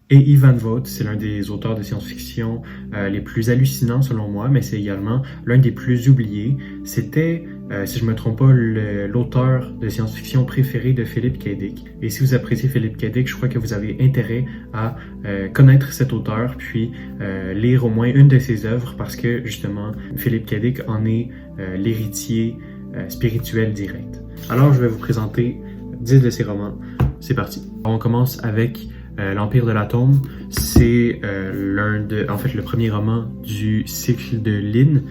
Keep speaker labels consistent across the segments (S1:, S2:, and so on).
S1: Et Ivan Vogt, c'est l'un des auteurs de science-fiction les plus hallucinants selon moi, mais c'est également l'un des plus oubliés. C'était, si je ne me trompe pas, l'auteur de science-fiction préféré de Philip K. Dick. Et si vous appréciez Philip K. Dick, je crois que vous avez intérêt à connaître cet auteur, puis lire au moins une de ses œuvres, parce que justement, Philip K. Dick en est l'héritier spirituel direct. Alors, je vais vous présenter 10 de ses romans. C'est parti. On commence avec L'Empire de l'Atome. C'est le premier roman du cycle de Lynn.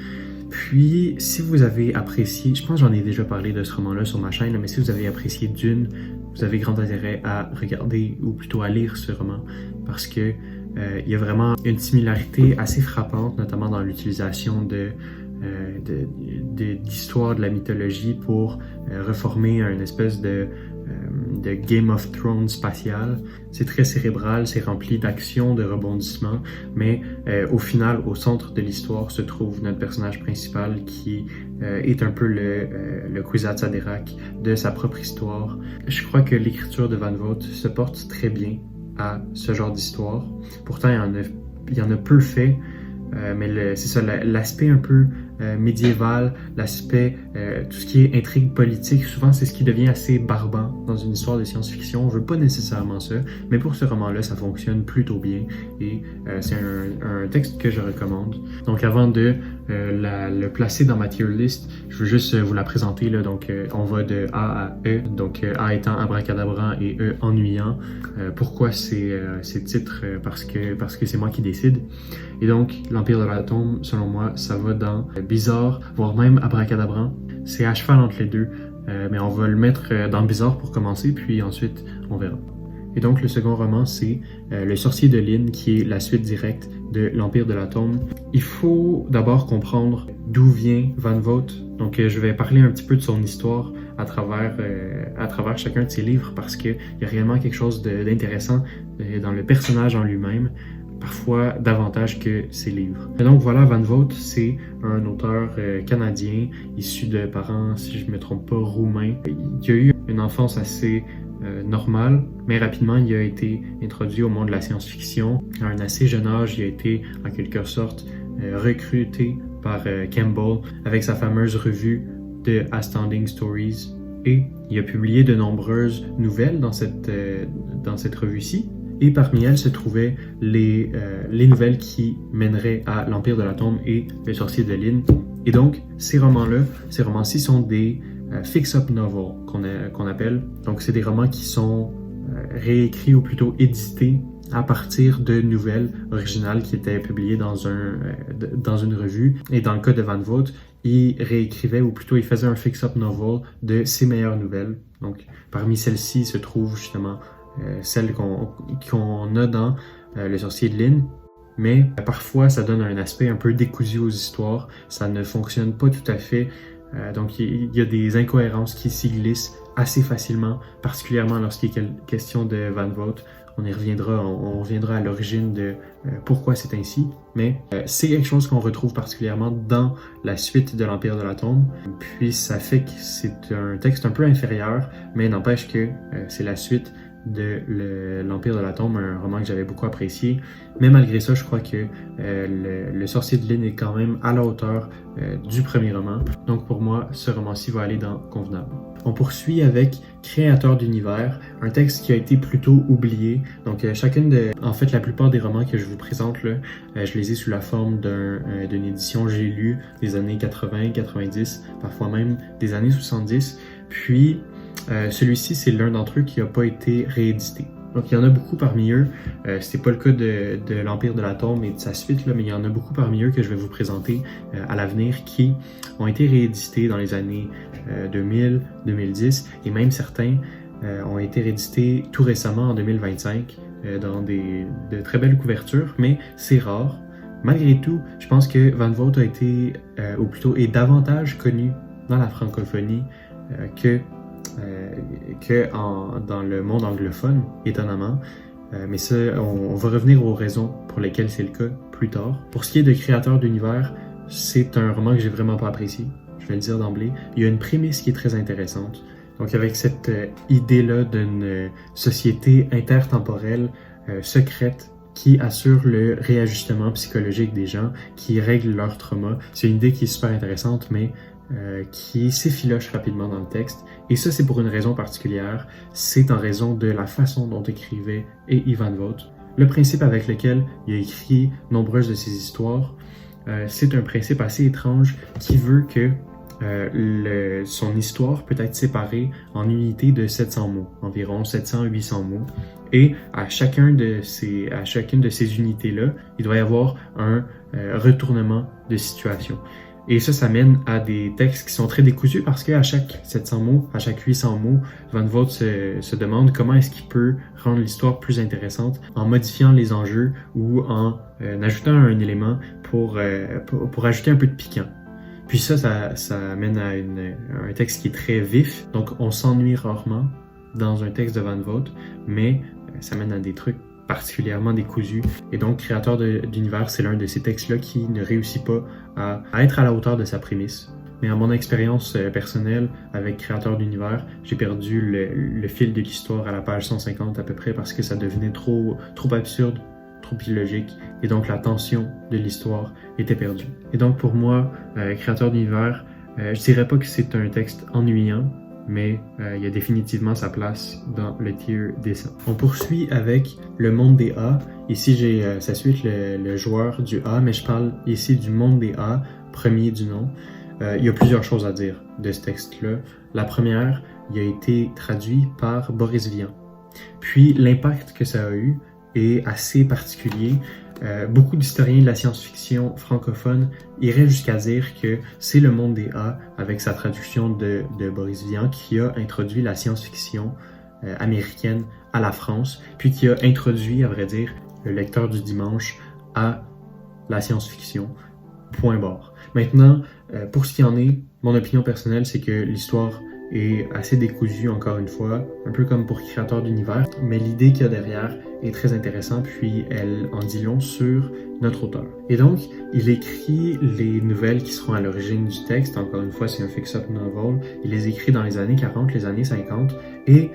S1: Puis, si vous avez apprécié, je pense que j'en ai déjà parlé de ce roman-là sur ma chaîne, mais si vous avez apprécié Dune, vous avez grand intérêt à regarder ou plutôt à lire ce roman parce que il y a vraiment une similarité assez frappante, notamment dans l'utilisation d'histoire de la mythologie pour reformer une espèce de Game of Thrones spatial. C'est très cérébral, c'est rempli d'action, de rebondissements, mais au final, au centre de l'histoire se trouve notre personnage principal qui est un peu le Kwisatz Haderach de sa propre histoire. Je crois que l'écriture de Van Vogt se porte très bien à ce genre d'histoire. Pourtant, il y en a peu fait, mais c'est ça, l'aspect un peu médiéval, l'aspect, tout ce qui est intrigue politique, souvent c'est ce qui devient assez barbant dans une histoire de science-fiction. Je veux pas nécessairement ça, mais pour ce roman-là, ça fonctionne plutôt bien et c'est un texte que je recommande. Donc avant de le placer dans ma tier list, je veux juste vous la présenter là. Donc on va de A à E, donc A étant abracadabrant et E ennuyant. Pourquoi ces titres? Parce que c'est moi qui décide. Et donc l'Empire de l'Atome, selon moi, ça va dans bizarre, voire même abracadabrant. C'est à cheval entre les deux, mais on va le mettre dans bizarre pour commencer, puis ensuite on verra. Et donc le second roman, c'est Le Sorcier de Lynn, qui est la suite directe de l'Empire de l'Atome. Il faut d'abord comprendre d'où vient Van Vogt. Donc je vais parler un petit peu de son histoire à travers chacun de ses livres, parce qu'il y a réellement quelque chose d'intéressant dans le personnage en lui-même, parfois davantage que ses livres. Et donc voilà, Van Vogt, c'est un auteur canadien, issu de parents, si je ne me trompe pas, roumains. Il a eu une enfance assez normale, mais rapidement il a été introduit au monde de la science-fiction. À un assez jeune âge, il a été en quelque sorte recruté par Campbell avec sa fameuse revue de Astounding Stories, et il a publié de nombreuses nouvelles dans cette revue-ci. Et parmi elles se trouvaient les nouvelles qui mèneraient à l'Empire de l'Atome et Le Sorcier de Lynn. Et donc, ces romans-ci sont des fix-up novels qu'on appelle. Donc, c'est des romans qui sont réécrits ou plutôt édités à partir de nouvelles originales qui étaient publiées dans une revue. Et dans le cas de Van Vogt, il réécrivait, ou plutôt il faisait un fix-up novel de ses meilleures nouvelles. Donc, parmi celles-ci se trouve justement celle qu'on a dans Le Sorcier de Lynn, mais parfois ça donne un aspect un peu décousu aux histoires, ça ne fonctionne pas tout à fait, donc il y a des incohérences qui s'y glissent assez facilement, particulièrement lorsqu'il est question de Van Vogt. On reviendra à l'origine de pourquoi c'est ainsi, mais c'est quelque chose qu'on retrouve particulièrement dans la suite de l'Empire de l'Atome, puis ça fait que c'est un texte un peu inférieur, mais n'empêche que c'est la suite de l'Empire de l'Atome, un roman que j'avais beaucoup apprécié. Mais malgré ça, je crois que le Sorcier de Lynn est quand même à la hauteur du premier roman. Donc pour moi, ce roman-ci va aller dans Convenable. On poursuit avec Créateur d'univers, un texte qui a été plutôt oublié. Donc la plupart des romans que je vous présente là, je les ai sous la forme d'une édition J'ai lu des années 80, 90, parfois même des années 70. Puis celui-ci, c'est l'un d'entre eux qui n'a pas été réédité. Donc il y en a beaucoup parmi eux, c'était pas le cas de l'Empire de l'Atome et de sa suite, là, mais il y en a beaucoup parmi eux que je vais vous présenter à l'avenir qui ont été réédités dans les années 2000, 2010, et même certains ont été réédités tout récemment en 2025 dans de très belles couvertures, mais c'est rare. Malgré tout, je pense que Van Vogt a été, ou plutôt est davantage connu dans la francophonie dans le monde anglophone, étonnamment. Mais ça, on va revenir aux raisons pour lesquelles c'est le cas plus tard. Pour ce qui est de Créateur d'univers, c'est un roman que j'ai vraiment pas apprécié, je vais le dire d'emblée. Il y a une prémisse qui est très intéressante. Donc avec cette idée-là d'une société intertemporelle secrète qui assure le réajustement psychologique des gens, qui règle leur trauma. C'est une idée qui est super intéressante, mais qui s'effiloche rapidement dans le texte. Et ça, c'est pour une raison particulière. C'est en raison de la façon dont écrivait Ivan Vogt. Le principe avec lequel il a écrit nombreuses de ses histoires, c'est un principe assez étrange qui veut que son histoire peut être séparée en unités de 700 mots, environ 700-800 mots. Et à chacune de ces unités-là, il doit y avoir un retournement de situation. Et ça mène à des textes qui sont très décousus parce qu'à chaque 700 mots, à chaque 800 mots, Van Vogt se demande comment est-ce qu'il peut rendre l'histoire plus intéressante en modifiant les enjeux ou en ajoutant un élément pour ajouter un peu de piquant. Puis ça mène à un texte qui est très vif, donc on s'ennuie rarement dans un texte de Van Vogt, mais ça mène à des trucs particulièrement décousu. Et donc, Créateur d'univers, c'est l'un de ces textes-là qui ne réussit pas à être à la hauteur de sa prémisse. Mais à mon expérience personnelle avec Créateur d'univers, j'ai perdu le fil de l'histoire à la page 150 à peu près parce que ça devenait trop absurde, trop illogique. Et donc, la tension de l'histoire était perdue. Et donc, pour moi, Créateur d'univers, je dirais pas que c'est un texte ennuyant, mais il y a définitivement sa place dans le tier descend. On poursuit avec le monde des A. Ici, ça suit le joueur du A, mais je parle ici du monde des A, premier du nom. Il y a plusieurs choses à dire de ce texte-là. La première, il a été traduit par Boris Vian. Puis, l'impact que ça a eu est assez particulier. Beaucoup d'historiens de la science-fiction francophone iraient jusqu'à dire que c'est le monde des A, avec sa traduction de Boris Vian, qui a introduit la science-fiction américaine à la France, puis qui a introduit, à vrai dire, le lecteur du dimanche à la science-fiction. Point barre. Maintenant, pour ce qui en est, mon opinion personnelle, c'est que l'histoire est assez décousue, encore une fois, un peu comme pour Créateur d'univers, mais l'idée qu'il y a derrière est très intéressante, puis elle en dit long sur notre auteur. Et donc, il écrit les nouvelles qui seront à l'origine du texte. Encore une fois, c'est un fix-up novel. Il les écrit dans les années 40, les années 50, et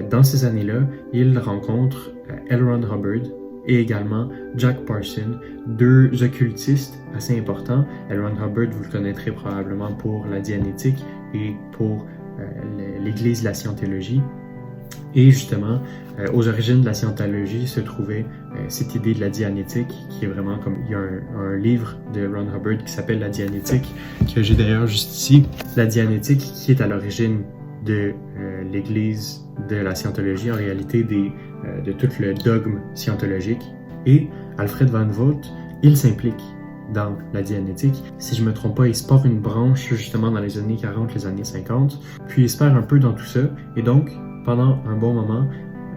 S1: dans ces années-là, il rencontre L. Ron Hubbard et également Jack Parsons, deux occultistes assez importants. L. Ron Hubbard, vous le connaîtrez probablement pour la Dianétique et pour l'Église de la Scientologie. Et justement, aux origines de la Scientologie se trouvait cette idée de la Dianétique, qui est vraiment comme... Il y a un livre de Ron Hubbard qui s'appelle La Dianétique, que j'ai d'ailleurs juste ici. La Dianétique qui est à l'origine de l'Église de la Scientologie, en réalité de tout le dogme scientologique. Et Alfred Van Vogt, il s'implique dans la Dianétique. Si je ne me trompe pas, il se part une branche justement dans les années 40, les années 50, puis il se perd un peu dans tout ça. Et donc, pendant un bon moment,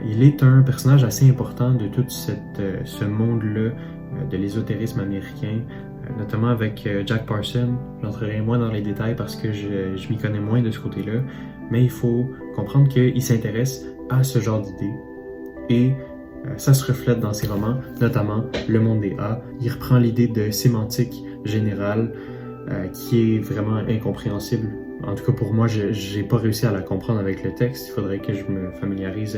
S1: il est un personnage assez important de tout ce monde-là de l'ésotérisme américain, notamment avec Jack Parsons. J'entrerai moins dans les détails parce que je m'y connais moins de ce côté-là, mais il faut comprendre qu'il s'intéresse à ce genre d'idées. Et ça se reflète dans ses romans, notamment Le Monde des A. Il reprend l'idée de sémantique générale qui est vraiment incompréhensible. En tout cas, pour moi, je n'ai pas réussi à la comprendre avec le texte. Il faudrait que je me familiarise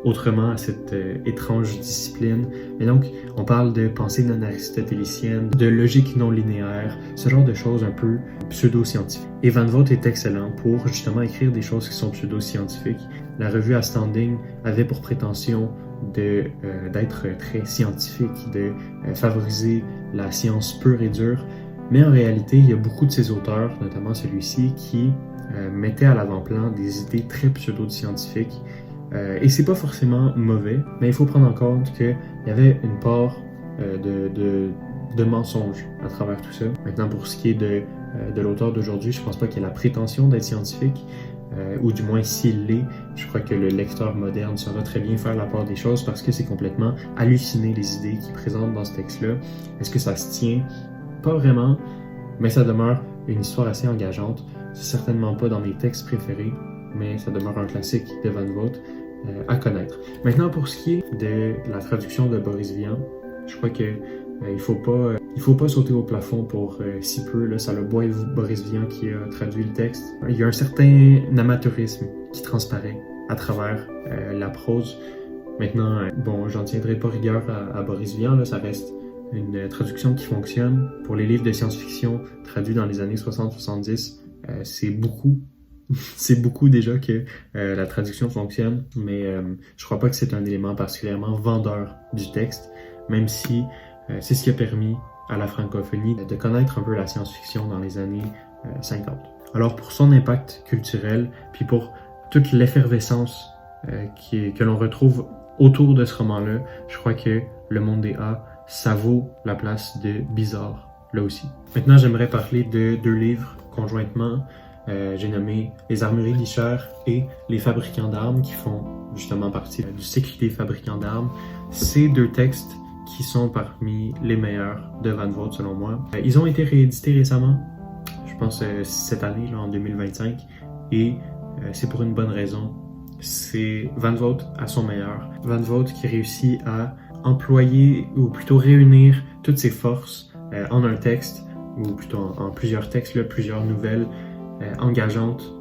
S1: autrement à cette étrange discipline. Et donc, on parle de pensée non aristotélicienne, de logique non linéaire, ce genre de choses un peu pseudo-scientifiques. Et Van Vogt est excellent pour justement écrire des choses qui sont pseudo-scientifiques. La revue Astounding avait pour prétention d'être très scientifique, de favoriser la science pure et dure. Mais en réalité, il y a beaucoup de ces auteurs, notamment celui-ci, qui mettaient à l'avant-plan des idées très pseudo-scientifiques. Et c'est pas forcément mauvais, mais il faut prendre en compte qu'il y avait une part de mensonge à travers tout ça. Maintenant, pour ce qui est de l'auteur d'aujourd'hui, je pense pas qu'il ait la prétention d'être scientifique, ou du moins s'il l'est, je crois que le lecteur moderne saura très bien faire la part des choses parce que c'est complètement halluciné les idées qu'il présente dans ce texte-là. Est-ce que ça se tient? Pas vraiment, mais ça demeure une histoire assez engageante. C'est certainement pas dans mes textes préférés, mais ça demeure un classique de Van Vogt à connaître. Maintenant, pour ce qui est de la traduction de Boris Vian, je crois que il faut pas sauter au plafond pour si peu. Là, ça le boit Boris Vian qui a traduit le texte. Il y a un certain amateurisme qui transparaît à travers la prose. Maintenant, bon, j'en tiendrai pas rigueur à Boris Vian, là, ça reste une traduction qui fonctionne. Pour les livres de science-fiction traduits dans les années 60-70, c'est beaucoup. C'est beaucoup déjà que la traduction fonctionne, mais je crois pas que c'est un élément particulièrement vendeur du texte, même si c'est ce qui a permis à la francophonie de connaître un peu la science-fiction dans les années 50. Alors pour son impact culturel, puis pour toute l'effervescence que l'on retrouve autour de ce roman-là, je crois que Le Monde des A, ça vaut la place de Bizarre, là aussi. Maintenant, j'aimerais parler de 2 livres conjointement. J'ai nommé Les Armureries d'Icher et Les Fabricants d'armes, qui font justement partie du cycle des fabricants d'armes. Ces 2 textes qui sont parmi les meilleurs de Van Vogt, selon moi. Ils ont été réédités récemment, je pense cette année, là, en 2025, et c'est pour une bonne raison. C'est Van Vogt à son meilleur. Van Vogt qui réussit à employer, ou plutôt réunir toutes ses forces en un texte, ou plutôt en plusieurs textes, là, plusieurs nouvelles engageantes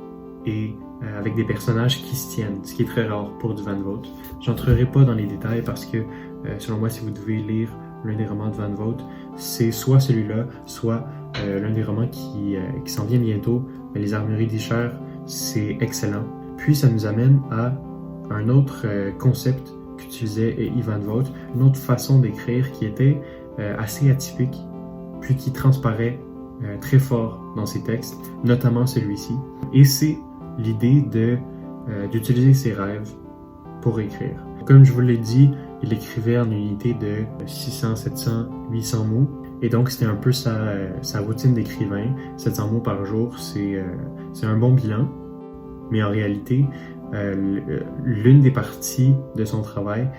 S1: et avec des personnages qui se tiennent, ce qui est très rare pour du Van Vogt. J'entrerai pas dans les détails parce que, selon moi, si vous devez lire l'un des romans de Van Vogt, c'est soit celui-là, soit l'un des romans qui s'en vient bientôt, Les Armureries d'Icher, c'est excellent. Puis ça nous amène à un autre concept qu'utilisait Van Vogt, une autre façon d'écrire qui était assez atypique, puis qui transparaît très fort dans ses textes, notamment celui-ci. Et c'est l'idée d'utiliser ses rêves pour écrire. Comme je vous l'ai dit, il écrivait en unité de 600, 700, 800 mots. Et donc, c'était un peu sa routine d'écrivain. 700 mots par jour, c'est un bon bilan. Mais en réalité, l'une des parties de son travail,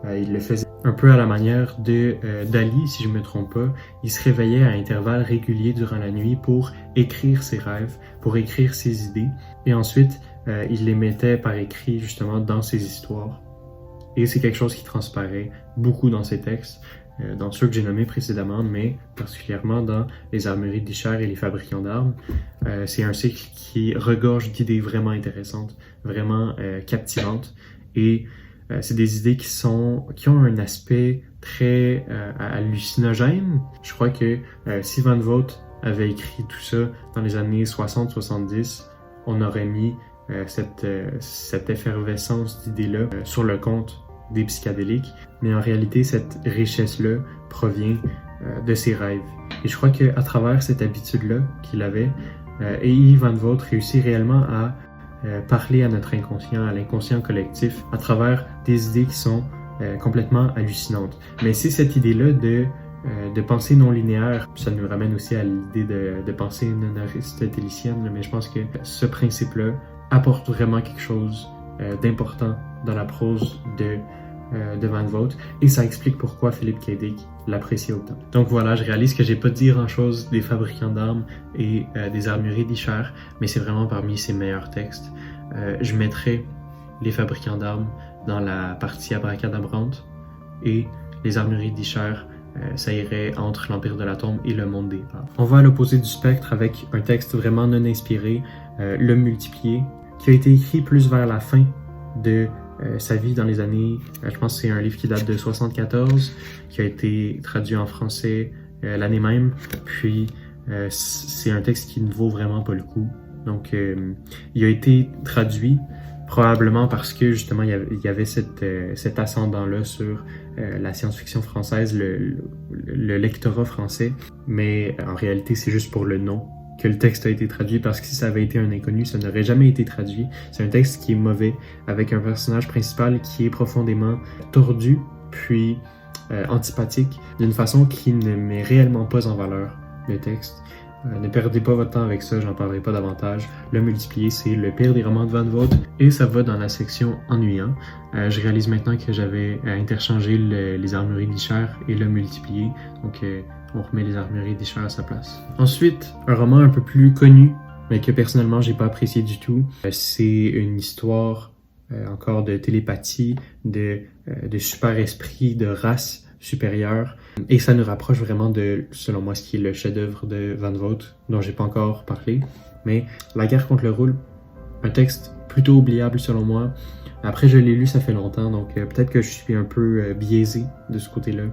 S1: il le faisait un peu à la manière de Dali, si je ne me trompe pas. Il se réveillait à intervalles réguliers durant la nuit pour écrire ses rêves, pour écrire ses idées. Et ensuite, il les mettait par écrit justement dans ses histoires. Et c'est quelque chose qui transparaît beaucoup dans ses textes, dans ceux que j'ai nommés précédemment, mais particulièrement dans Les Armureries d'Icher et Les Fabricants d'armes. C'est un cycle qui regorge d'idées vraiment intéressantes, vraiment captivantes. Et c'est des idées qui ont un aspect très hallucinogène. Je crois que si Van Vogt avait écrit tout ça dans les années 60-70, on aurait mis cette effervescence d'idées-là sur le compte des psychédéliques. Mais en réalité, cette richesse-là provient de ses rêves. Et je crois qu'à travers cette habitude-là qu'il avait, Van Vogt réussit réellement à parler à notre inconscient, à l'inconscient collectif, à travers des idées qui sont complètement hallucinantes. Mais c'est cette idée-là de pensée non linéaire, ça nous ramène aussi à l'idée de pensée non aristotélicienne, mais je pense que ce principe-là apporte vraiment quelque chose d'important dans la prose de Van Vogt, et ça explique pourquoi Philippe K. Dick l'apprécie autant. Donc voilà, je réalise que j'ai pas dit grand-chose des Fabricants d'armes et des Armureries d'Icher, mais c'est vraiment parmi ses meilleurs textes. Je mettrai les Fabricants d'armes dans la partie abracadabrante, et les Armureries d'Icher, ça irait entre l'Empire de la Tombe et Le Monde des A. On va à l'opposé du spectre avec un texte vraiment non inspiré, Le Multiplié, qui a été écrit plus vers la fin de sa vie dans les années, je pense que c'est un livre qui date de 74, qui a été traduit en français l'année même, puis c'est un texte qui ne vaut vraiment pas le coup. Donc il a été traduit probablement parce que justement il y avait cet ascendant-là sur la science-fiction française, le lectorat français, mais en réalité c'est juste pour le nom que le texte a été traduit, parce que si ça avait été un inconnu, ça n'aurait jamais été traduit. C'est un texte qui est mauvais, avec un personnage principal qui est profondément tordu, puis antipathique, d'une façon qui ne met réellement pas en valeur le texte. Ne perdez pas votre temps avec ça, j'en parlerai pas davantage. Le Multiplié, c'est le pire des romans de Van Vogt, et ça va dans la section ennuyant. Je réalise maintenant que j'avais interchangé les Armureries d'Icher et Le Multiplié, donc on remet les Armureries d'Icher à sa place. Ensuite, un roman un peu plus connu, mais que personnellement j'ai pas apprécié du tout. C'est une histoire encore de télépathie, de super-esprit, de race supérieure. Et ça nous rapproche vraiment de, selon moi, ce qui est le chef-d'œuvre de Van Vogt, dont j'ai pas encore parlé. Mais La guerre contre le roule, un texte plutôt oubliable selon moi, Après, je l'ai lu, ça fait longtemps, donc peut-être que je suis un peu biaisé de ce côté-là,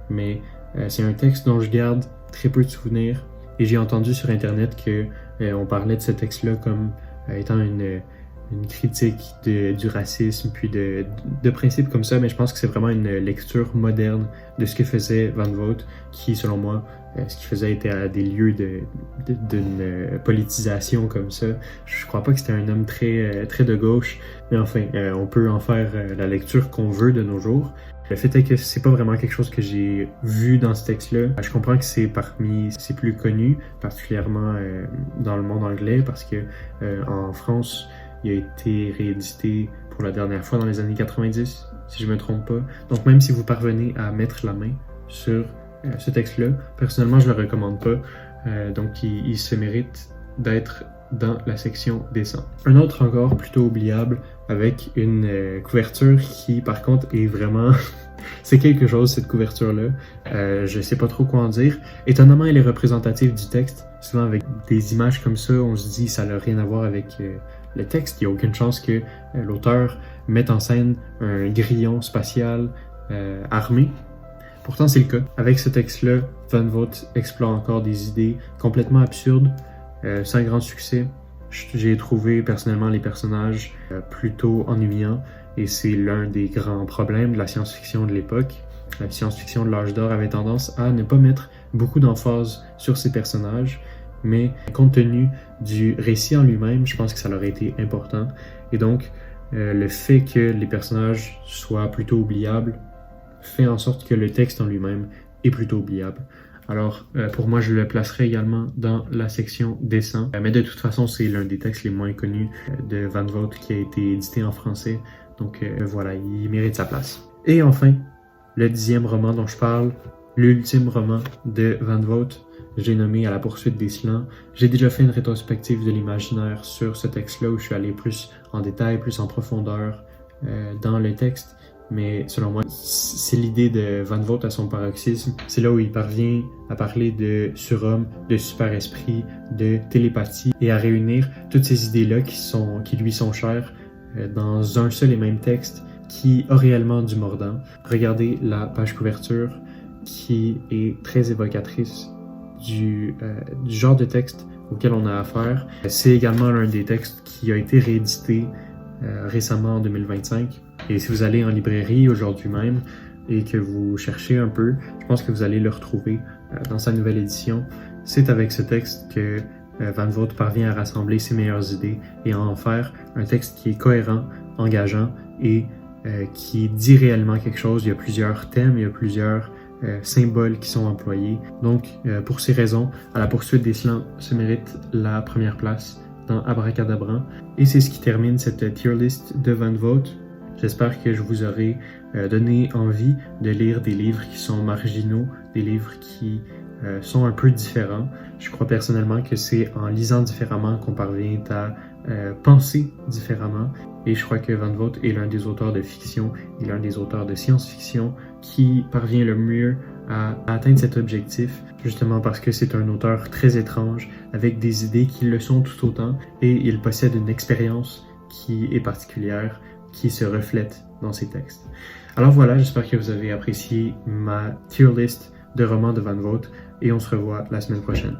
S1: mais c'est un texte dont je garde très peu de souvenirs, et j'ai entendu sur Internet que on parlait de ce texte-là comme étant une critique du racisme, puis de principes comme ça, mais je pense que c'est vraiment une lecture moderne de ce que faisait Van Vogt, qui, selon moi, ce qu'il faisait était à des lieux d'une politisation comme ça. Je crois pas que c'était un homme très de gauche, mais enfin, on peut en faire la lecture qu'on veut de nos jours. Le fait est que c'est pas vraiment quelque chose que j'ai vu dans ce texte-là. Je comprends que c'est parmi ses plus connus, particulièrement dans le monde anglais, parce que en France, il a été réédité pour la dernière fois dans les années 90, si je me trompe pas. Donc même si vous parvenez à mettre la main sur ce texte-là, personnellement, je le recommande pas. Donc il se mérite d'être dans la section dessin. Un autre encore plutôt oubliable, avec une couverture qui par contre est vraiment... c'est quelque chose cette couverture-là. Je sais pas trop quoi en dire. Étonnamment, elle est représentative du texte. Souvent avec des images comme ça, on se dit ça n'a rien à voir avec le texte. Il n'y a aucune chance que l'auteur mette en scène un grillon spatial armé. Pourtant, c'est le cas. Avec ce texte-là, Van Vogt explore encore des idées complètement absurdes, sans grand succès. J'ai trouvé personnellement les personnages plutôt ennuyants, et c'est l'un des grands problèmes de la science-fiction de l'époque. La science-fiction de l'âge d'or avait tendance à ne pas mettre beaucoup d'emphase sur ses personnages, mais compte tenu du récit en lui-même, je pense que ça leur a été important. Et donc, le fait que les personnages soient plutôt oubliables fait en sorte que le texte en lui-même est plutôt oubliable. Alors, pour moi, je le placerai également dans la section dessin. Mais de toute façon, c'est l'un des textes les moins connus de Van Vogt qui a été édité en français. Donc voilà, il mérite sa place. Et enfin, le 10e roman dont je parle, l'ultime roman de Van Vogt, j'ai nommé À la poursuite des Slans. J'ai déjà fait une rétrospective de l'imaginaire sur ce texte-là où je suis allé plus en détail, plus en profondeur dans le texte. Mais selon moi, c'est l'idée de Van Vogt à son paroxysme. C'est là où il parvient à parler de surhomme, de super-esprit, de télépathie et à réunir toutes ces idées-là qui lui sont chères dans un seul et même texte qui a réellement du mordant. Regardez la page couverture qui est très évocatrice du genre de texte auquel on a affaire. C'est également l'un des textes qui a été réédité récemment en 2025. Et si vous allez en librairie aujourd'hui même et que vous cherchez un peu, je pense que vous allez le retrouver dans sa nouvelle édition. C'est avec ce texte que Van Vogt parvient à rassembler ses meilleures idées et à en faire un texte qui est cohérent, engageant et qui dit réellement quelque chose. Il y a plusieurs thèmes, il y a plusieurs symboles qui sont employés. Donc, pour ces raisons, À la poursuite des Slans se mérite la première place dans Abracadabran. Et c'est ce qui termine cette tier list de Van Vogt. J'espère que je vous aurai donné envie de lire des livres qui sont marginaux, des livres qui sont un peu différents. Je crois personnellement que c'est en lisant différemment qu'on parvient à penser différemment. Et je crois que Van Vogt est l'un des auteurs de fiction et l'un des auteurs de science-fiction qui parvient le mieux à atteindre cet objectif, justement parce que c'est un auteur très étrange, avec des idées qui le sont tout autant, et il possède une expérience qui est particulière, qui se reflète dans ses textes. Alors voilà, j'espère que vous avez apprécié ma tier list de romans de Van Vogt, et on se revoit la semaine prochaine.